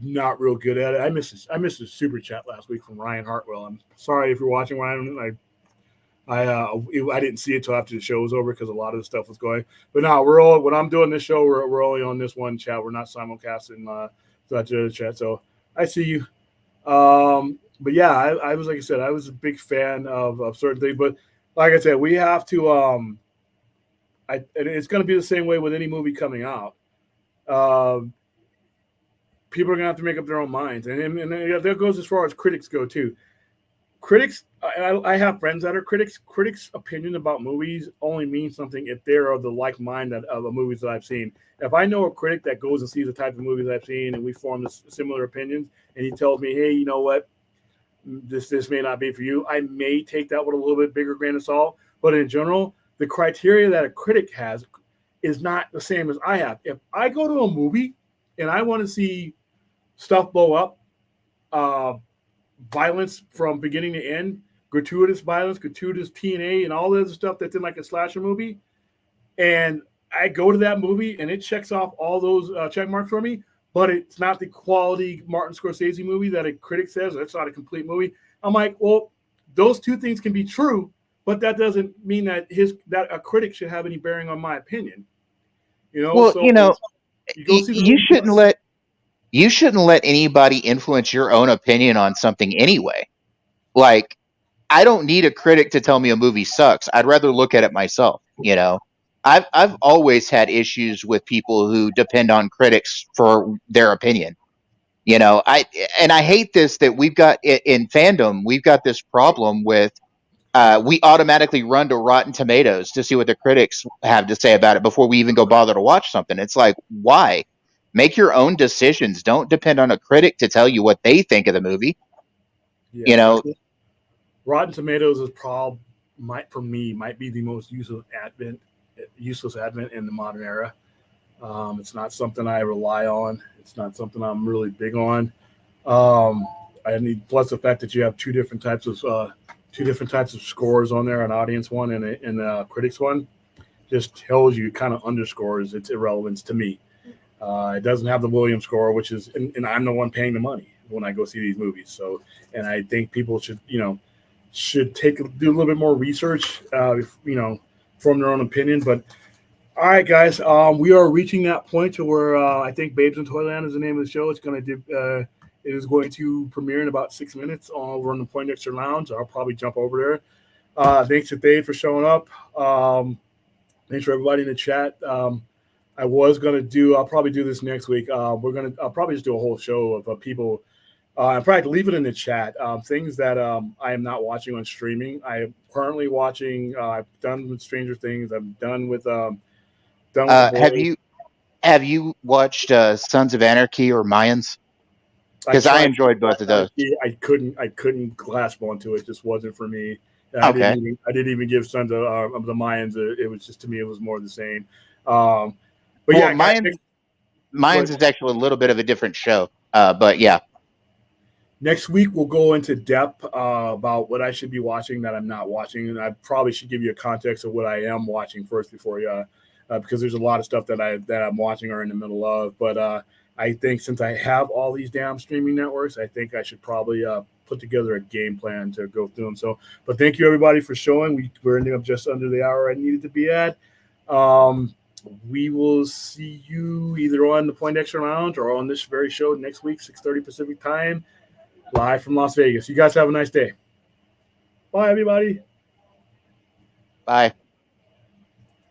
not real good at it. I missed a super chat last week from Ryan Hartwell. I'm sorry if you're watching, Ryan. I didn't see it till after the show was over because a lot of the stuff was going. But now when I'm doing this show, we're only on this one chat. We're not simulcasting that other chat. So I see you. But yeah, I was, like I said, I was a big fan of certain things. But like I said, we have to. And it's going to be the same way with any movie coming out. People are going to have to make up their own minds, and that goes as far as critics go too. Critics, I have friends that are critics. Critics' opinion about movies only means something if they're of the like mind of the movies that I've seen. If I know a critic that goes and sees the type of movies I've seen and we form similar opinions, and he tells me, hey, you know what, this may not be for you, I may take that with a little bit bigger grain of salt. But in general, the criteria that a critic has is not the same as I have. If I go to a movie and I want to see stuff blow up, violence from beginning to end, gratuitous violence, gratuitous TNA, and all the other stuff that's in like a slasher movie, and I go to that movie and it checks off all those check marks for me, but it's not the quality Martin Scorsese movie that a critic says, or it's not a complete movie. I'm like, well, those two things can be true, but that doesn't mean that a critic should have any bearing on my opinion. Well, So you go see the you movie. shouldn't let anybody influence your own opinion on something anyway. Like, I don't need a critic to tell me a movie sucks. I'd rather look at it myself. I've always had issues with people who depend on critics for their opinion. I hate this, that we've got in fandom, we've got this problem with we automatically run to Rotten Tomatoes to see what the critics have to say about it before we even go bother to watch something. It's like, why? Make your own decisions. Don't depend on a critic to tell you what they think of the movie. Yeah. Rotten Tomatoes is for me, might be the most useless advent in the modern era. It's not something I rely on. It's not something I'm really big on. I need, plus the fact that you have two different types of scores on there, an audience one and a critics one, just tells you, kind of underscores its irrelevance to me. It doesn't have the Williams score, which is, and I'm the one paying the money when I go see these movies. So, and I think people should do a little bit more research, form their own opinion. But all right, guys, we are reaching that point to where I think Babes in Toyland is the name of the show. It is going to premiere in about 6 minutes over on the Point Extra Lounge. I'll probably jump over there. Thanks to Dave for showing up. Thanks for everybody in the chat. I'll probably do this next week. I'll probably just do a whole show of people. In fact, leave it in the chat. Things that I am not watching on streaming. I am currently watching. I've done with Stranger Things. I'm done with. Have you watched Sons of Anarchy or Mayans? Because I enjoyed both of those. I couldn't grasp onto it. It just wasn't for me. Okay. I didn't even give Sons of the Mayans. It was just, to me, it was more the same. But well, yeah, Mayans is actually a little bit of a different show. But yeah. Next week we'll go into depth about what I should be watching that I'm not watching, and I probably should give you a context of what I am watching first before because there's a lot of stuff that I'm watching or in the middle of. But I think since I have all these damn streaming networks, I think I should probably put together a game plan to go through them. So, but thank you everybody for showing. We're ending up just under the hour I needed to be at. We will see you either on the Point Extra Lounge or on this very show next week, 6:30 Pacific time, live from Las Vegas. You guys have a nice day. Bye, everybody. Bye.